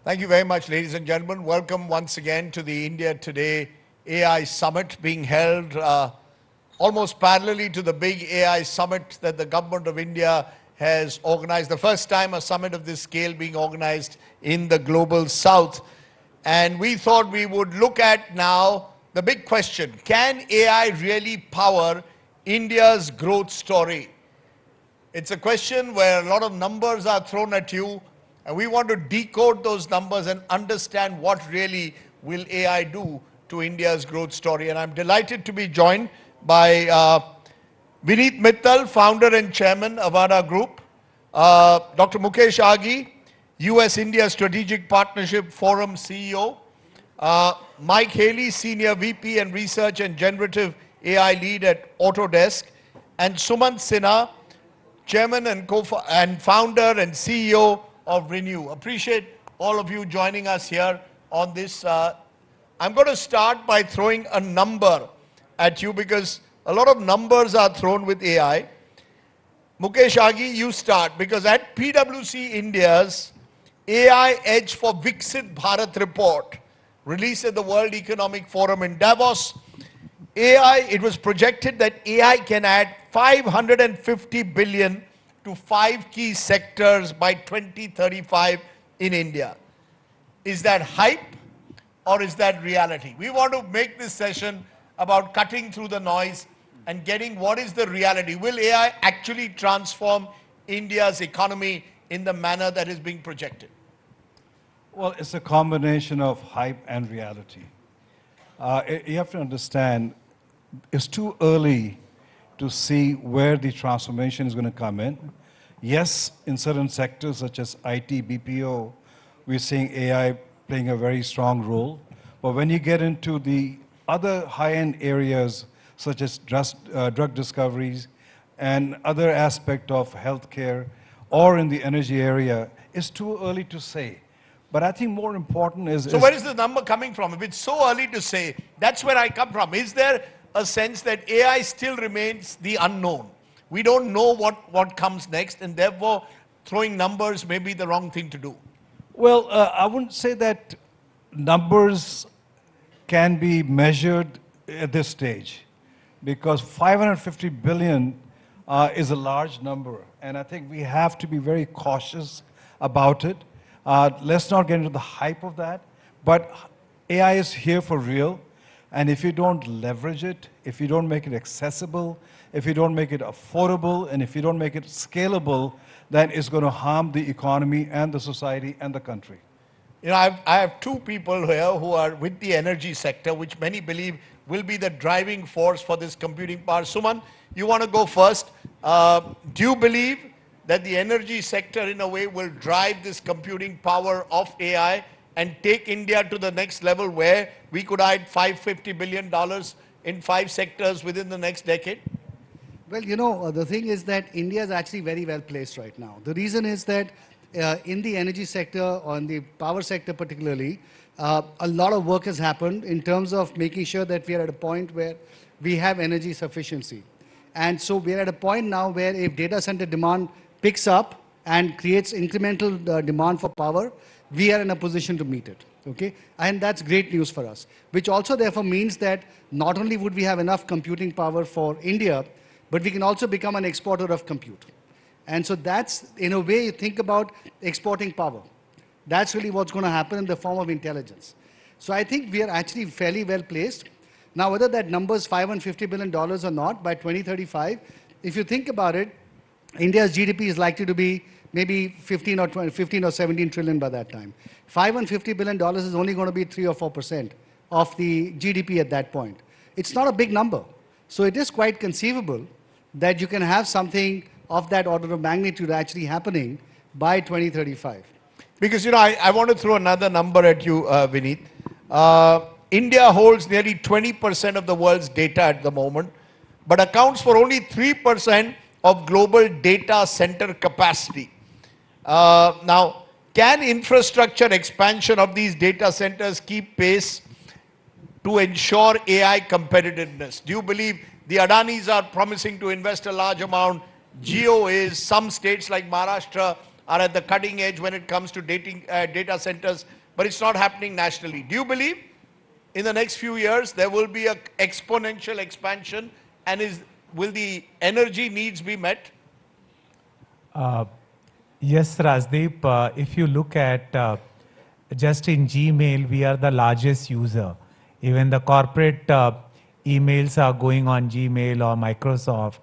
Thank you very much, ladies and gentlemen. Welcome once again to the India Today AI Summit being held almost parallelly to the big AI summit that the government of India has organized. The first time a summit of this scale being organized in the global south. And we thought we would look at now the big question: can AI really power India's growth story? It's a question where a lot of numbers are thrown at you, and we want to decode those numbers and understand what really will AI do to India's growth story. And I'm delighted to be joined by Vineet Mittal, founder and chairman of Avada Group, Dr. Mukesh Aghi, US-India Strategic Partnership Forum CEO, Mike Haley, Senior VP and Research and Generative AI Lead at Autodesk, and Suman Sinha, Chairman and founder and CEO of Renewable. Appreciate all of you joining us here on this. I'm going to start by throwing a number at you because a lot of numbers are thrown with AI. Mukesh Aghi, you start, because at PwC India's AI Edge for Viksit Bharat report, released at the World Economic Forum in Davos, it was projected that AI can add 550 billion to 5 key sectors by 2035 in India. Is that hype or is that reality? We want to make this session about cutting through the noise and getting what is the reality. Will AI actually transform India's economy in the manner that is being projected? Well, it's a combination of hype and reality. You have to understand, it's too early to see where the transformation is going to come in. Yes, in certain sectors such as IT, BPO, we're seeing AI playing a very strong role. But when you get into the other high-end areas such as drug discoveries and other aspect of healthcare or in the energy area, it's too early to say. But I think more important is... So where is the number coming from? If it's so early to say, that's where I come from. Is there a sense that AI still remains the unknown? We don't know what comes next, and therefore throwing numbers may be the wrong thing to do. Well, I wouldn't say that numbers can be measured at this stage, because 550 billion is a large number, and I think we have to be very cautious about it. Let's not get into the hype of that, but AI is here for real, and if you don't leverage it, if you don't make it accessible, if you don't make it affordable, and if you don't make it scalable, then it's going to harm the economy and the society and the country. You know, I have two people here who are with the energy sector, which many believe will be the driving force for this computing power. Suman, you want to go first. Do you believe that the energy sector in a way will drive this computing power of AI and take India to the next level where we could add $550 billion in 5 sectors within the next decade? Well, you know, the thing is that India is actually very well placed right now. The reason is that in the energy sector, or in the power sector particularly, a lot of work has happened in terms of making sure that we are at a point where we have energy sufficiency. And so we are at a point now where if data center demand picks up and creates incremental demand for power, we are in a position to meet it. Okay? And that's great news for us, which also therefore means that not only would we have enough computing power for India, but we can also become an exporter of compute. And so that's, in a way, you think about exporting power. That's really what's going to happen in the form of intelligence. So I think we are actually fairly well placed. Now, whether that number is $550 billion or not by 2035, if you think about it, India's GDP is likely to be maybe 15 or 17 trillion by that time. $550 billion is only going to be 3 or 4% of the GDP at that point. It's not a big number. So it is quite conceivable that you can have something of that order of magnitude actually happening by 2035. Because, you know, I want to throw another number at you, Vineet. India holds nearly 20% of the world's data at the moment, but accounts for only 3% of global data center capacity. Now, can infrastructure expansion of these data centers keep pace to ensure AI competitiveness? Do you believe the Adanis are promising to invest a large amount? Jio is, some states like Maharashtra are at the cutting edge when it comes to data centers, but it's not happening nationally. Do you believe in the next few years there will be an exponential expansion, and will the energy needs be met? Yes, Rajdeep, if you look at just in Gmail, we are the largest user. Even the corporate emails are going on Gmail or Microsoft.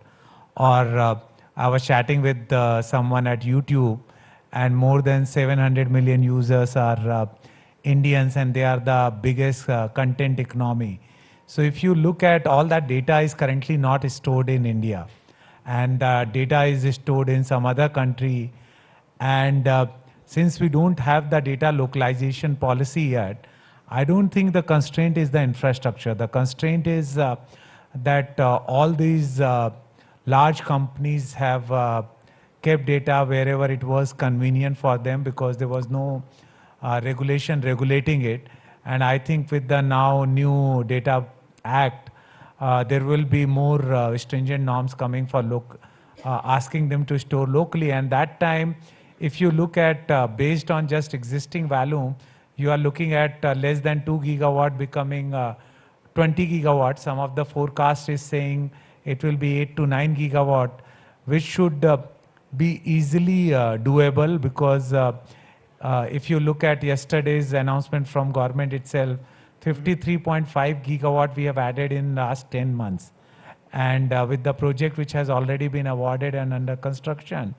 Or I was chatting with someone at YouTube, and more than 700 million users are Indians, and they are the biggest content economy. So if you look at all that data is currently not stored in India, and data is stored in some other country. And since we don't have the data localization policy yet, I don't think the constraint is the infrastructure. The constraint is that all these large companies have kept data wherever it was convenient for them, because there was no regulation regulating it. And I think with the now new Data Act, there will be more stringent norms coming for asking them to store locally. And that time, if you look at based on just existing volume, you are looking at less than 2 gigawatt becoming 20 gigawatt. Some of the forecast is saying it will be 8 to 9 gigawatt, which should be easily doable, because if you look at yesterday's announcement from government itself, 53.5 gigawatt we have added in last 10 months. And with the project which has already been awarded and under construction,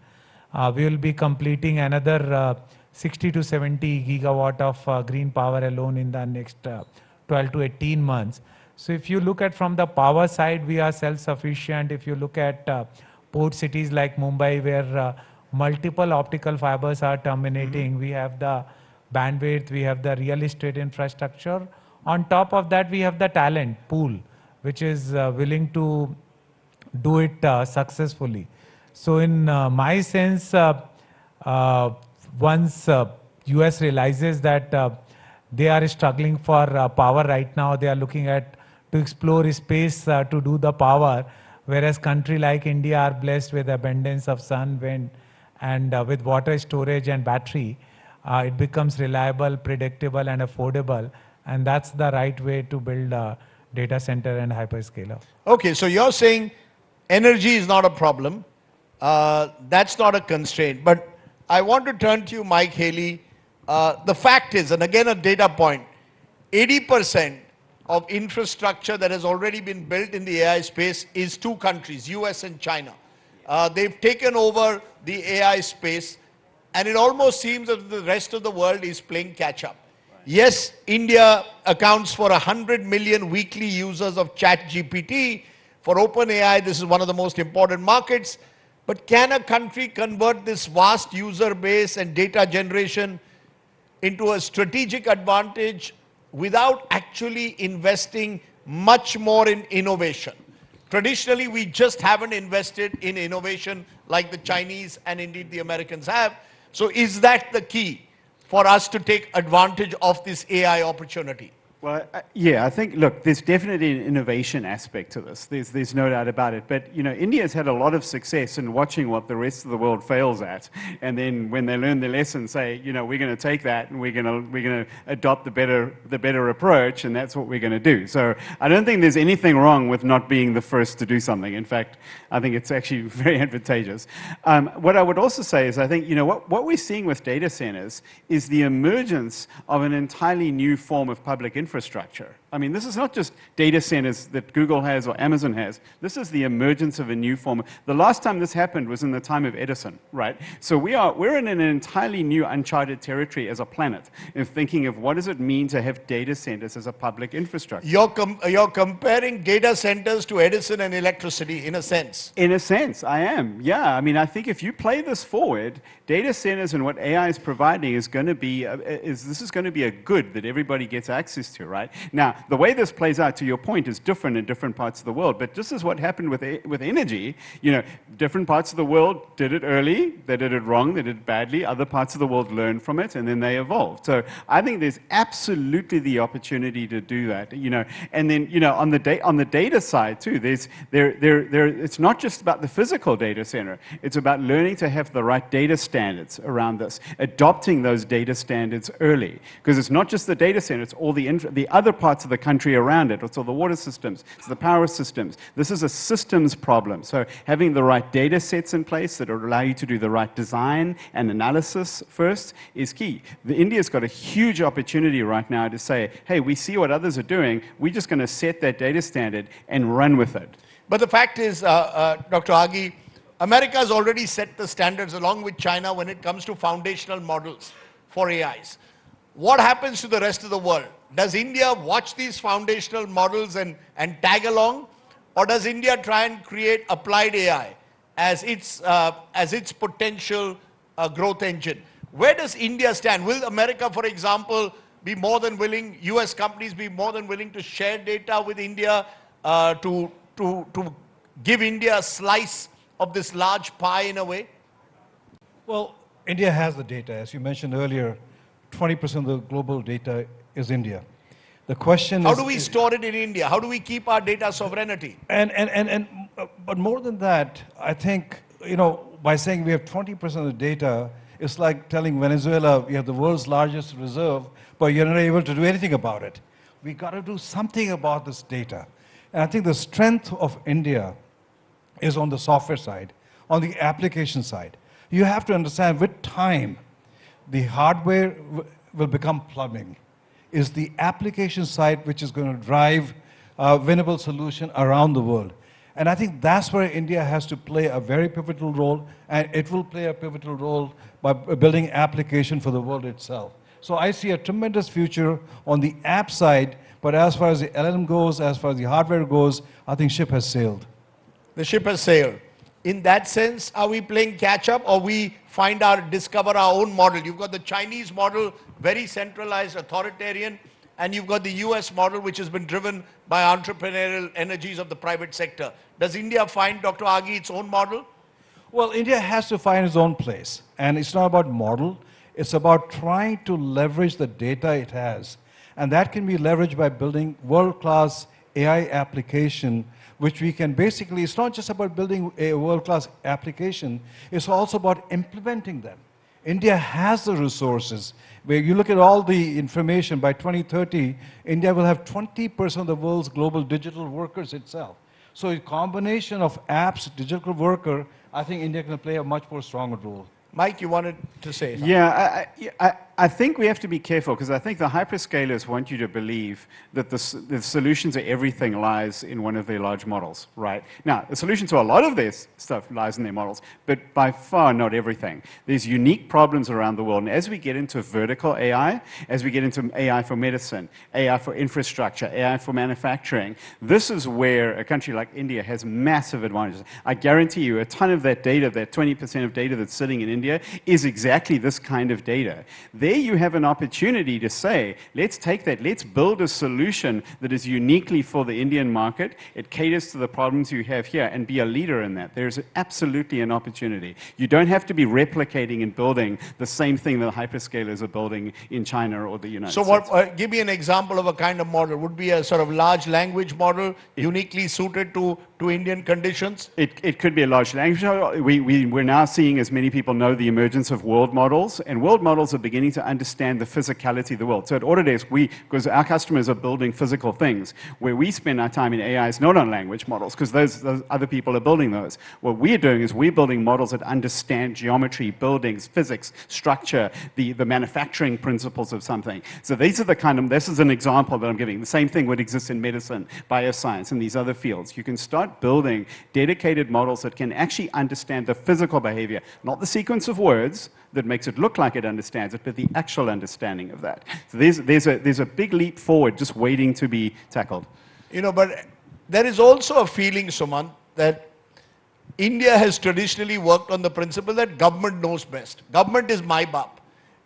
we will be completing another 60 to 70 gigawatt of green power alone in the next 12 to 18 months. So if you look at from the power side, we are self-sufficient. If you look at port cities like Mumbai, where multiple optical fibers are terminating, we have the bandwidth, we have the real estate infrastructure. On top of that, we have the talent pool, which is willing to do it successfully. So in my sense, once US realizes that they are struggling for power right now, they are looking at to explore space to do the power, whereas country like India are blessed with abundance of sun, wind, and with water storage and battery, it becomes reliable, predictable, and affordable. And that's the right way to build a data center and hyperscaler. Okay, so you're saying energy is not a problem. That's not a constraint. But I want to turn to you, Mike Haley. The fact is, and again a data point, 80% of infrastructure that has already been built in the AI space is two countries, US and China. They've taken over the AI space, and it almost seems that the rest of the world is playing catch up. Yes, India accounts for 100 million weekly users of ChatGPT. For OpenAI, this is one of the most important markets. But can a country convert this vast user base and data generation into a strategic advantage without actually investing much more in innovation? Traditionally, we just haven't invested in innovation like the Chinese and indeed the Americans have. So is that the key for us to take advantage of this AI opportunity? Well, yeah, I think, look, there's definitely an innovation aspect to this. There's no doubt about it. But, you know, India's had a lot of success in watching what the rest of the world fails at. And then when they learn their lesson, say, you know, we're going to take that and we're going to adopt the better approach, and that's what we're going to do. So I don't think there's anything wrong with not being the first to do something. In fact, I think it's actually very advantageous. What I would also say is I think, you know, what we're seeing with data centers is the emergence of an entirely new form of public infrastructure. I mean, this is not just data centers that Google has or Amazon has. This is the emergence of a new form. The last time this happened was in the time of Edison, right? So we're in an entirely new uncharted territory as a planet in thinking of what does it mean to have data centers as a public infrastructure. You're comparing data centers to Edison and electricity in a sense. In a sense, I am. Yeah, I mean, I think if you play this forward, data centers and what AI is providing is going to be this is going to be a good that everybody gets access to, right? Now, the way this plays out, to your point, is different in different parts of the world. But just as what happened with energy, different parts of the world did it early, they did it wrong, they did it badly. Other parts of the world learned from it, and then they evolved. So I think there's absolutely the opportunity to do that. And then on the data side too, it's not just about the physical data center. It's about learning to have the right data standards around this, adopting those data standards early, because it's not just the data center, it's all the other parts of the country around it. It's all the water systems, it's the power systems. This is a systems problem. So having the right data sets in place that allow you to do the right design and analysis first is key. India's got a huge opportunity right now to say, hey, we see what others are doing, we're just going to set that data standard and run with it. But the fact is, Dr. Aghi, America has already set the standards along with China when it comes to foundational models for AIs. What happens to the rest of the world? Does India watch these foundational models and tag along? Or does India try and create applied AI as its potential growth engine? Where does India stand? Will America, for example, be more than willing, US companies be more than willing to share data with India to give India a slice of this large pie in a way? Well, India has the data. As you mentioned earlier, 20% of the global data is India. The question is... How do we store it in India? How do we keep our data sovereignty? But more than that, I think, by saying we have 20% of the data, it's like telling Venezuela we have the world's largest reserve, but you're not able to do anything about it. We got to do something about this data. And I think the strength of India is on the software side, on the application side. You have to understand with time, the hardware will become plumbing. Is the application side which is going to drive a winnable solution around the world. And I think that's where India has to play a very pivotal role, and it will play a pivotal role by building application for the world itself. So I see a tremendous future on the app side, but as far as the LLM goes, as far as the hardware goes, I think ship has sailed. The ship has sailed. In that sense, are we playing catch up, or we discover our own model? You've got the Chinese model, very centralized, authoritarian, and you've got the US model, which has been driven by entrepreneurial energies of the private sector. Does India find, Dr. Aghi, its own model? Well, India has to find its own place. And it's not about model. It's about trying to leverage the data it has. And that can be leveraged by building world-class AI application, which we can basically, it's not just about building a world-class application, it's also about implementing them. India has the resources. Where you look at all the information, by 2030, India will have 20% of the world's global digital workers itself. So a combination of apps, digital worker, I think India can play a much more stronger role. Mike, you wanted to say something? Yeah, I think we have to be careful, because I think the hyperscalers want you to believe that the solution to everything lies in one of their large models, right? Now, the solution to a lot of their stuff lies in their models, but by far not everything. There's unique problems around the world, and as we get into vertical AI, as we get into AI for medicine, AI for infrastructure, AI for manufacturing, this is where a country like India has massive advantages. I guarantee you a ton of that data, that 20% of data that's sitting in India, is exactly this kind of data. There you have an opportunity to say, let's take that, let's build a solution that is uniquely for the Indian market, it caters to the problems you have here, and be a leader in that. There's absolutely an opportunity. You don't have to be replicating and building the same thing that hyperscalers are building in China or the United States. So give me an example of a kind of model. Would be a sort of large language model, uniquely suited to Indian conditions? It could be a large language model. We're now seeing, as many people know, the emergence of world models, and world models are beginning to understand the physicality of the world. So at Autodesk, because our customers are building physical things, where we spend our time in AI is not on language models, because those other people are building those. What we're doing is we're building models that understand geometry, buildings, physics, structure, the manufacturing principles of something. So these are the this is an example that I'm giving. The same thing would exist in medicine, bioscience, and these other fields. You can start building dedicated models that can actually understand the physical behavior, not the sequence of words that makes it look like it understands it, but the actual understanding of that. So there's a big leap forward just waiting to be tackled. But there is also a feeling, Suman, that India has traditionally worked on the principle that government knows best. Government is my bap.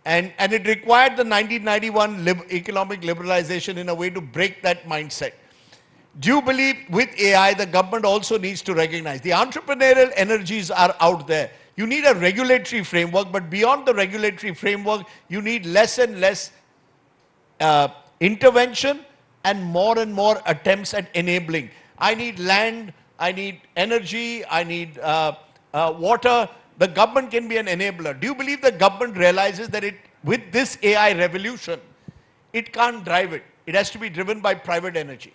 And it required the 1991 economic liberalization in a way to break that mindset. Do you believe with AI, the government also needs to recognize the entrepreneurial energies are out there? You need a regulatory framework, but beyond the regulatory framework, you need less and less intervention and more attempts at enabling. I need land, I need energy, I need water. The government can be an enabler. Do you believe the government realizes that with this AI revolution, it can't drive it? It has to be driven by private energy.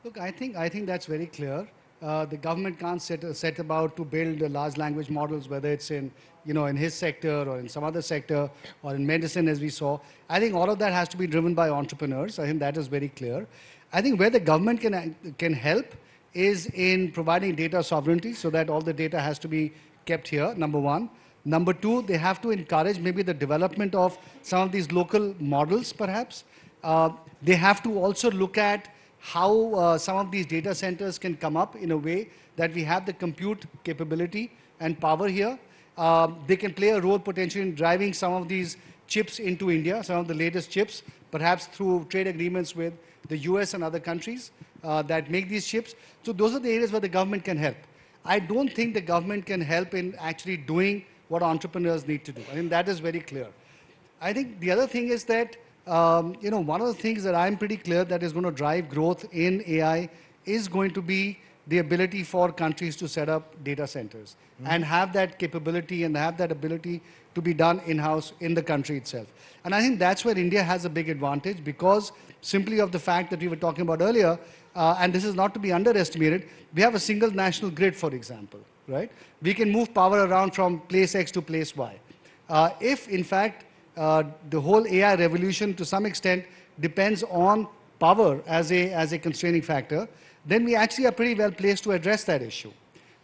Look, I think that's very clear. The government can't set about to build large language models, whether it's in his sector or in some other sector or in medicine, as we saw. I think all of that has to be driven by entrepreneurs. I think that is very clear. I think where the government can help is in providing data sovereignty, so that all the data has to be kept here, number one. Number two, they have to encourage maybe the development of some of these local models, perhaps. They have to also look at how some of these data centers can come up in a way that we have the compute capability and power here. They can play a role potentially in driving some of these chips into India, some of the latest chips, perhaps through trade agreements with the US and other countries that make these chips. So those are the areas where the government can help. I don't think the government can help in actually doing what entrepreneurs need to do. I think that is very clear. I think the other thing is that one of the things that I'm pretty clear that is going to drive growth in AI is going to be the ability for countries to set up data centers and have that capability and have that ability to be done in-house in the country itself. And I think that's where India has a big advantage, because simply of the fact that we were talking about earlier, and this is not to be underestimated, we have a single national grid, for example, right? We can move power around from place X to place Y. If, in fact, the whole AI revolution to some extent depends on power as a constraining factor, then we actually are pretty well placed to address that issue,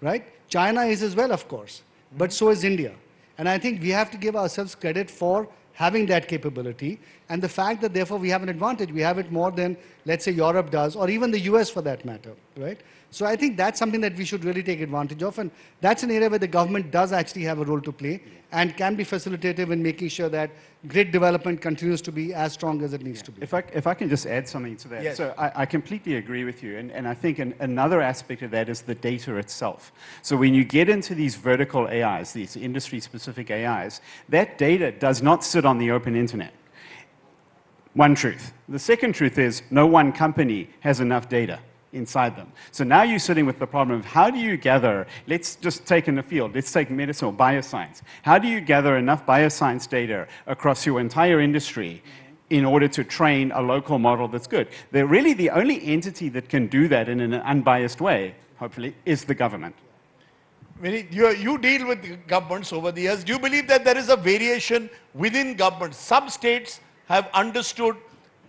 right? China is as well, of course, but so is India. And I think we have to give ourselves credit for having that capability, and the fact that therefore we have an advantage. We have it more than, let's say, Europe does, or even the US for that matter, right? So I think that's something that we should really take advantage of, and that's an area where the government does actually have a role to play and can be facilitative in making sure that grid development continues to be as strong as it needs to be. If I can just add something to that. Yes. So I completely agree with you, and I think another aspect of that is the data itself. So when you get into these vertical AIs, these industry-specific AIs, that data does not sit on the open internet. One truth. The second truth is no one company has enough data inside them. So now you're sitting with the problem of how do you gather, let's just take in the field, let's take medicine or bioscience. How do you gather enough bioscience data across your entire industry in order to train a local model that's good? Really the only entity that can do that in an unbiased way, hopefully, is the government. Vineet, you deal with governments over the years. Do you believe that there is a variation within governments? Some states have understood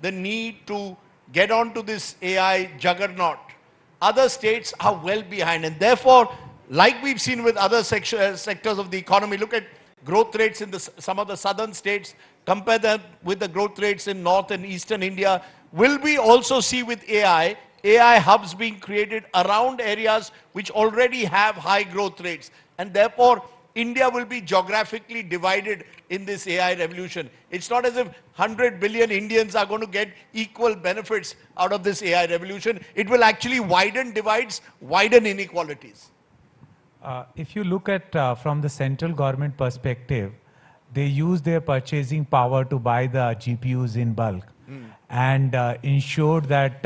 the need to get onto this AI juggernaut. Other states are well behind, and therefore, like we've seen with other sectors of the economy, look at growth rates in some of the southern states, compare them with the growth rates in north and eastern India. Will we also see with AI hubs being created around areas which already have high growth rates, and therefore India will be geographically divided in this AI revolution? It's not as if 100 billion Indians are going to get equal benefits out of this AI revolution. It will actually widen divides, widen inequalities. If you look at from the central government perspective, they use their purchasing power to buy the GPUs in bulk and ensure that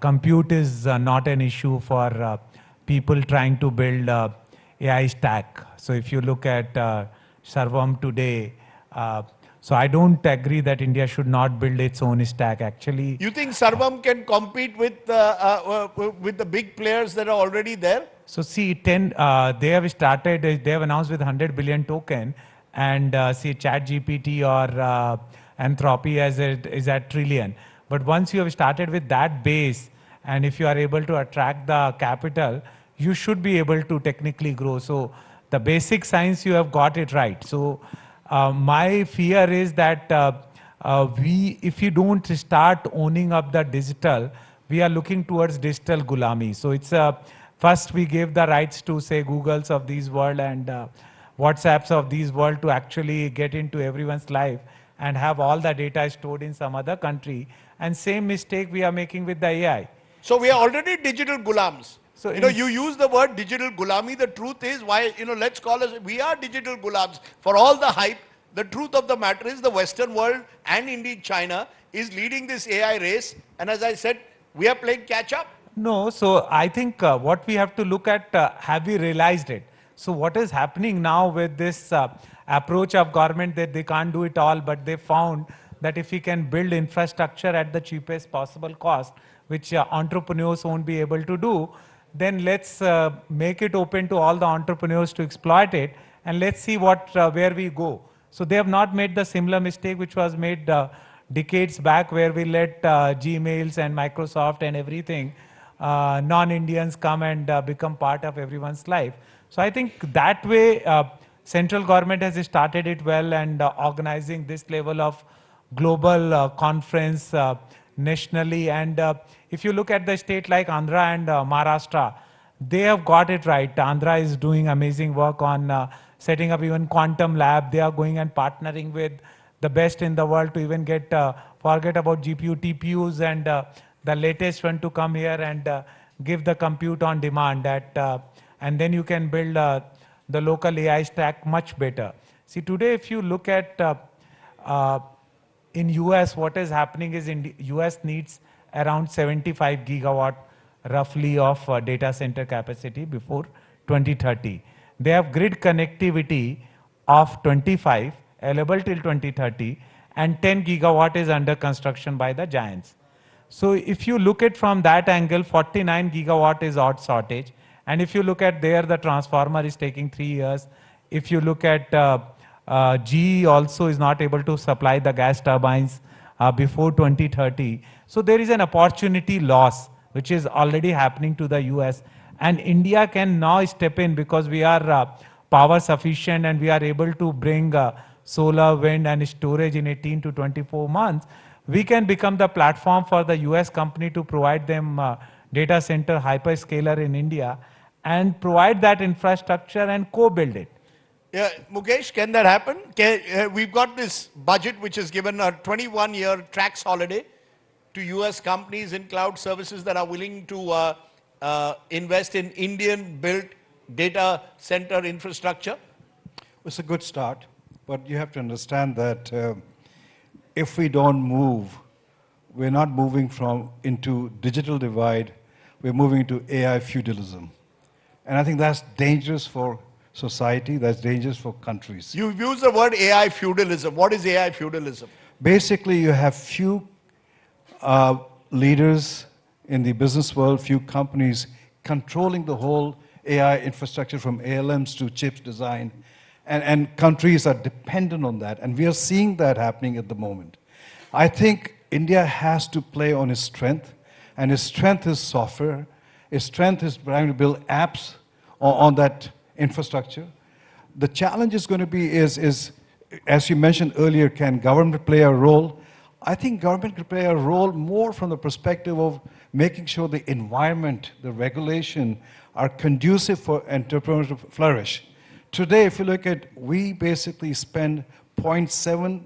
compute is not an issue for people trying to build AI stack. So if you look at Sarvam today, so I don't agree that India should not build its own stack. Actually, You think Sarvam can compete with the big players that are already there? so see, they have started. They have announced with 100 billion token, and see ChatGPT or Anthropy is at trillion. But once you have started with that base, and if you are able to attract the capital, you should be able to technically grow. So the basic science, you have got it right. So my fear is that if you don't start owning up the digital, we are looking towards digital gulami. So it's first we gave the rights to say Googles of this world and WhatsApps of these world to actually get into everyone's life and have all the data stored in some other country. And same mistake we are making with the AI. So we are already digital gulams. So You use the word digital gulami. The truth is why, let's call us, we are digital gulams. For all the hype, the truth of the matter is the Western world and indeed China is leading this AI race. And as I said, we are playing catch up. No, so I think what we have to look at, have we realized it? So what is happening now with this approach of government that they can't do it all, but they found that if we can build infrastructure at the cheapest possible cost, which entrepreneurs won't be able to do, then let's make it open to all the entrepreneurs to exploit it, and let's see where we go. So they have not made the similar mistake which was made decades back, where we let Gmails and Microsoft and everything, non-Indians come and become part of everyone's life. So I think that way, central government has started it well, and organizing this level of global conference nationally. And if you look at the state like Andhra and Maharashtra, they have got it right. Andhra is doing amazing work on setting up even quantum lab. They are going and partnering with the best in the world to even get, forget about GPU, TPUs and the latest one to come here and give the compute on demand. And then you can build the local AI stack much better. See, today if you look at in US, what is happening is US needs around 75 gigawatt roughly of data center capacity before 2030. They have grid connectivity of 25 available till 2030, and 10 gigawatt is under construction by the giants. So if you look at from that angle, 49 gigawatt is odd shortage. And if you look at there, the transformer is taking 3 years. If you look at GE also is not able to supply the gas turbines before 2030. So there is an opportunity loss, which is already happening to the US. And India can now step in because we are power sufficient and we are able to bring solar, wind and storage in 18 to 24 months. We can become the platform for the US company to provide them data center hyperscaler in India and provide that infrastructure and co-build it. Yeah, Mukesh, can that happen? We've got this budget which is given a 21-year tax holiday to US companies in cloud services that are willing to invest in Indian-built data center infrastructure. It's a good start, but you have to understand that if we don't move, we're not moving into digital divide, we're moving into AI feudalism. And I think that's dangerous for society, that's dangerous for countries. You've used the word AI feudalism. What is AI feudalism? Basically, you have few leaders in the business world, few companies controlling the whole AI infrastructure from ALMs to chips design. And countries are dependent on that. And we are seeing that happening at the moment. I think India has to play on its strength. And its strength is software. Its strength is trying to build apps on that infrastructure. The challenge is going to be is, as you mentioned earlier, can government play a role? I think government can play a role more from the perspective of making sure the environment, the regulation are conducive for entrepreneurs to flourish. Today, if you look at, we basically spend 0.7%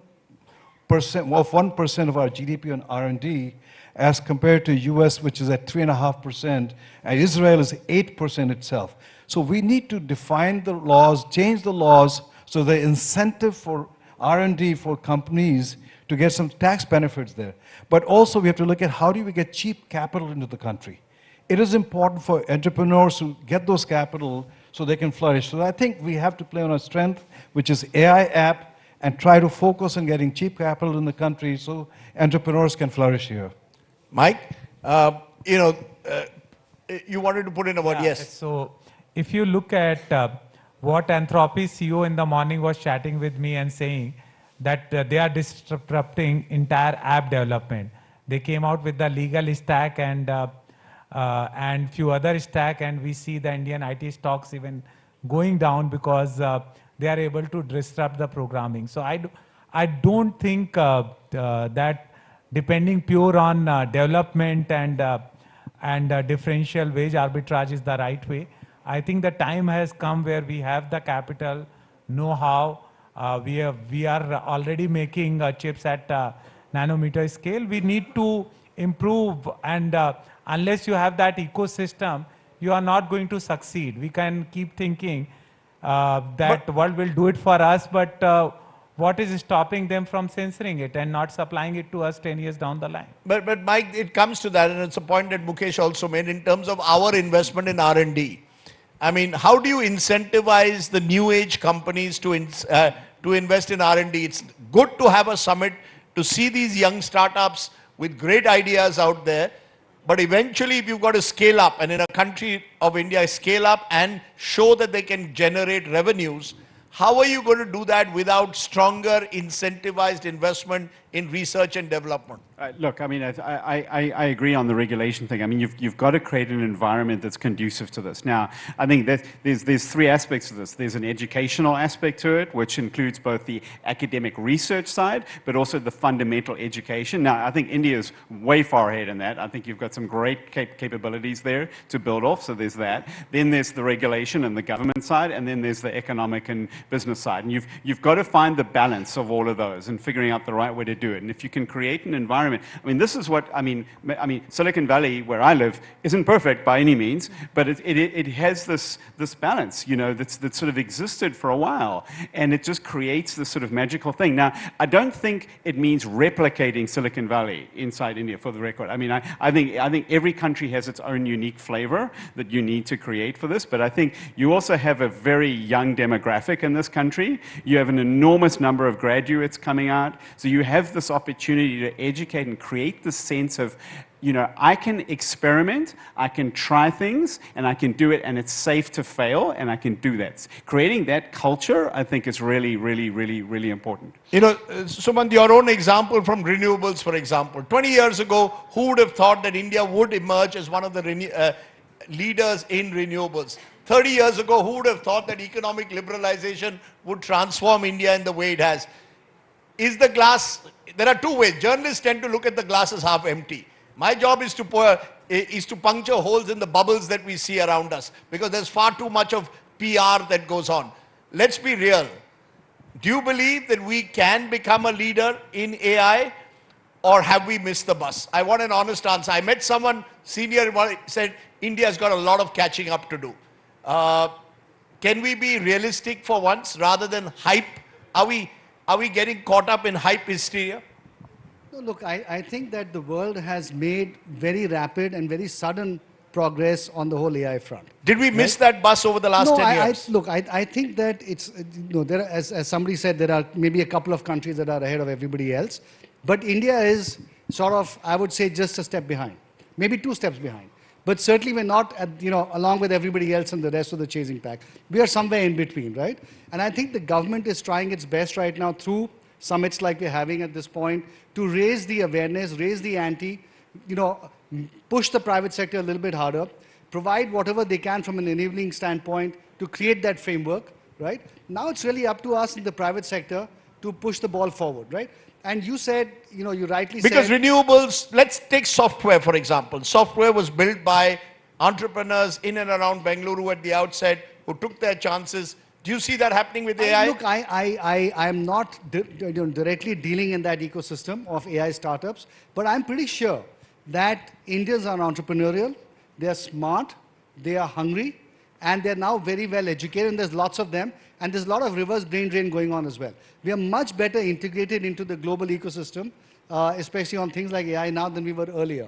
of 1% of our GDP on R&D as compared to US, which is at 3.5%, and Israel is 8% itself. So we need to define the laws, change the laws, so the incentive for R&D for companies to get some tax benefits there. But also we have to look at how do we get cheap capital into the country. It is important for entrepreneurs to get those capital so they can flourish. So I think we have to play on our strength, which is AI app, and try to focus on getting cheap capital in the country so entrepreneurs can flourish here. Mike, you wanted to put in a word, yes. So if you look at what Anthropy CEO in the morning was chatting with me and saying that they are disrupting entire app development. They came out with the legal stack and few other stack, and we see the Indian IT stocks even going down because they are able to disrupt the programming. So I don't think that depending pure on development and differential wage arbitrage is the right way. I think the time has come where we have the capital, know-how. We are already making chips at nanometer scale. We need to improve, and unless you have that ecosystem, you are not going to succeed. We can keep thinking that world will do it for us, but what is stopping them from censoring it and not supplying it to us 10 years down the line? But Mike, it comes to that, and it's a point that Mukesh also made in terms of our investment in R&D. I mean, how do you incentivize the new age companies to invest in R&D? It's good to have a summit to see these young startups with great ideas out there, but eventually if you've got to scale up, and in a country of India, scale up and show that they can generate revenues, how are you going to do that without stronger incentivized investment in research and development? Look, I mean, I agree on the regulation thing. I mean, you've got to create an environment that's conducive to this. Now, I think that there's three aspects to this. There's an educational aspect to it, which includes both the academic research side, but also the fundamental education. Now, I think India is way far ahead in that. I think you've got some great capabilities there to build off, so there's that. Then there's the regulation and the government side, and then there's the economic and business side. And you've got to find the balance of all of those and figuring out the right way to do it. And if you can create an environment, I mean, this is what, I mean, Silicon Valley, where I live, isn't perfect by any means, but it has this balance, you know, that's sort of existed for a while, and it just creates this sort of magical thing. Now, I don't think it means replicating Silicon Valley inside India, for the record. I mean, I think every country has its own unique flavor that you need to create for this, but I think you also have a very young demographic in this country. You have an enormous number of graduates coming out, so you have this opportunity to educate and create the sense of, you know, I can experiment, I can try things, and I can do it, and it's safe to fail, and I can do that. Creating that culture, I think, is really, really, really, really important. You know, Suman, your own example from renewables, for example. 20 years ago, who would have thought that India would emerge as one of the leaders in renewables? 30 years ago, who would have thought that economic liberalization would transform India in the way it has? Is the glass, there are two ways. Journalists tend to look at the glass as half empty. My job is to puncture holes in the bubbles that we see around us, because there's far too much of PR that goes on. Let's be real. Do you believe that we can become a leader in AI, or have we missed the bus? I want an honest answer. I met someone senior who said India's got a lot of catching up to do. Can we be realistic for once rather than hype? Are we getting caught up in hype hysteria? No, look, I think that the world has made very rapid and very sudden progress on the whole AI front. Did we miss that bus over the last 10 years? Look, I think that it's, you know, there are, as somebody said, there are maybe a couple of countries that are ahead of everybody else. But India is sort of, I would say, just a step behind. Maybe 2 steps behind. But certainly we're not, you know, along with everybody else and the rest of the chasing pack. We are somewhere in between, right? And I think the government is trying its best right now through summits like we're having at this point to raise the awareness, raise the ante, you know, push the private sector a little bit harder, provide whatever they can from an enabling standpoint to create that framework, right? Now it's really up to us in the private sector to push the ball forward, right? And you said, you know, you rightly said... Because renewables, let's take software, for example. Software was built by entrepreneurs in and around Bengaluru at the outset who took their chances. Do you see that happening with AI? Look, I am not directly dealing in that ecosystem of AI startups, but I'm pretty sure that Indians are entrepreneurial, they're smart, they are hungry, and they're now very well educated, and there's lots of them, and there's a lot of reverse brain drain going on as well. We are much better integrated into the global ecosystem, especially on things like AI now than we were earlier.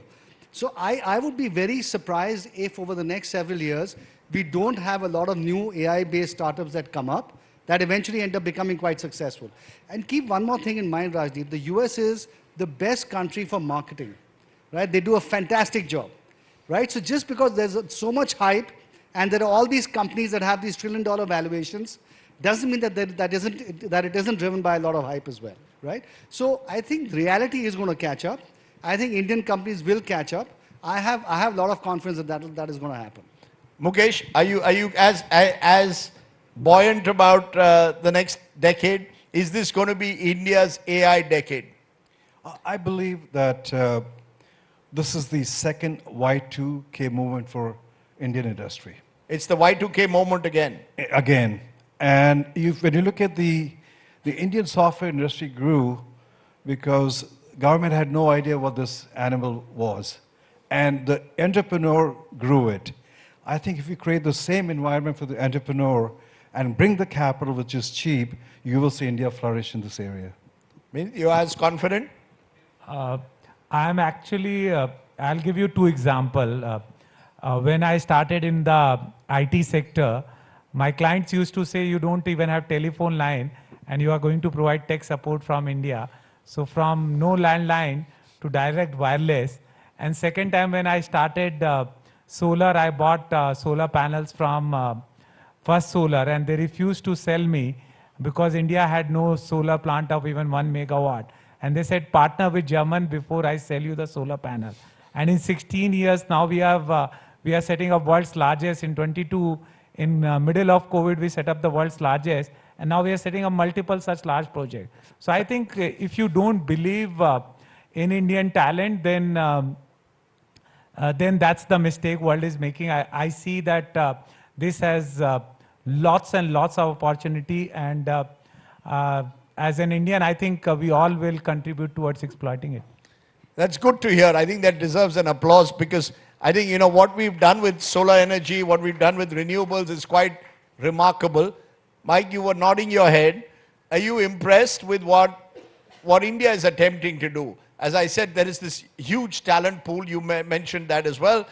So I would be very surprised if over the next several years, we don't have a lot of new AI-based startups that come up that eventually end up becoming quite successful. And keep one more thing in mind, Rajdeep, the US is the best country for marketing, right? They do a fantastic job, right? So just because there's so much hype and there are all these companies that have these trillion-dollar valuations, doesn't mean that it isn't driven by a lot of hype as well, right? So I think reality is going to catch up. I think Indian companies will catch up. I have a lot of confidence that is going to happen. Mukesh, are you as buoyant about the next decade? Is this going to be India's AI decade? I believe that this is the second Y2K movement for Indian industry. It's the Y2K moment again. Again. And when you look at the Indian software industry grew because government had no idea what this animal was. And the entrepreneur grew it. I think if you create the same environment for the entrepreneur and bring the capital, which is cheap, you will see India flourish in this area. You're as confident? I'm actually, I'll give you two examples. When I started in the IT sector, my clients used to say, you don't even have telephone line and you are going to provide tech support from India. So from no landline to direct wireless. And second time when I started solar, I bought solar panels from First Solar and they refused to sell me because India had no solar plant of even 1 megawatt. And they said, partner with German before I sell you the solar panel. And in 16 years now we are setting up world's largest. In 22, in middle of COVID, we set up the world's largest. And now we are setting up multiple such large projects. So I think if you don't believe in Indian talent, then that's the mistake world is making. I see that this has lots and lots of opportunity. And as an Indian, I think we all will contribute towards exploiting it. That's good to hear. I think that deserves an applause because I think, you know, what we've done with solar energy, what we've done with renewables is quite remarkable. Mike, you were nodding your head. Are you impressed with what India is attempting to do? As I said, there is this huge talent pool. You mentioned that as well.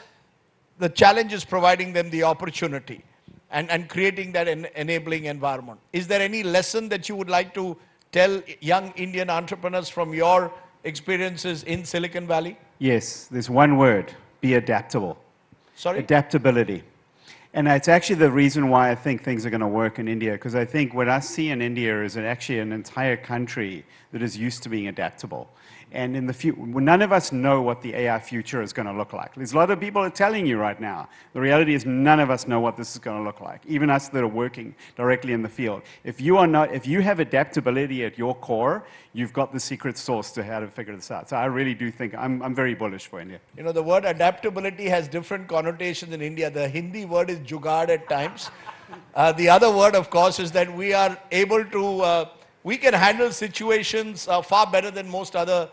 The challenge is providing them the opportunity and creating that enabling environment. Is there any lesson that you would like to tell young Indian entrepreneurs from your experiences in Silicon Valley? Yes, there's one word: be adaptable. Sorry? Adaptability. And it's actually the reason why I think things are going to work in India, because I think what I see in India is actually an entire country that is used to being adaptable. And in the future, none of us know what the AI future is going to look like. There's a lot of people are telling you right now. The reality is none of us know what this is going to look like, even us that are working directly in the field. If you have adaptability at your core, you've got the secret sauce to how to figure this out. So I really do think I'm very bullish for India. You know, the word adaptability has different connotations in India. The Hindi word is jugaad at times. The other word, of course, is that we are able to, we can handle situations far better than most other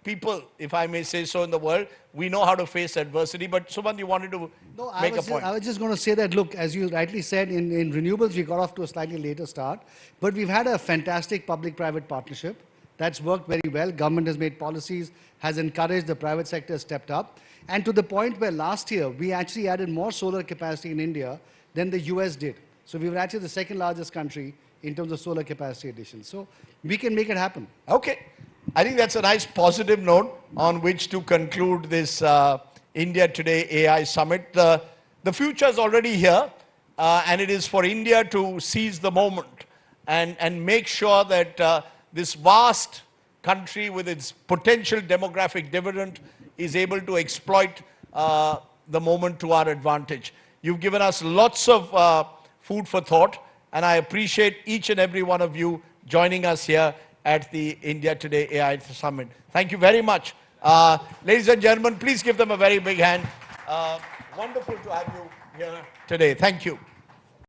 people, if I may say so, in the world. We know how to face adversity. But Subandhu, you wanted to make a point. I was just going to say that, look, as you rightly said, in renewables, we got off to a slightly later start. But we've had a fantastic public-private partnership. That's worked very well. Government has made policies, has encouraged, the private sector has stepped up. And to the point where last year, we actually added more solar capacity in India than the US did. So we were actually the second largest country in terms of solar capacity addition. So we can make it happen. Okay. I think that's a nice positive note on which to conclude this India Today AI Summit. The future is already here, and it is for India to seize the moment and make sure that this vast country with its potential demographic dividend is able to exploit the moment to our advantage. You've given us lots of food for thought, and I appreciate each and every one of you joining us here at the India Today AI Summit. Thank you very much. Ladies and gentlemen, please give them a very big hand. Wonderful to have you here today. Thank you.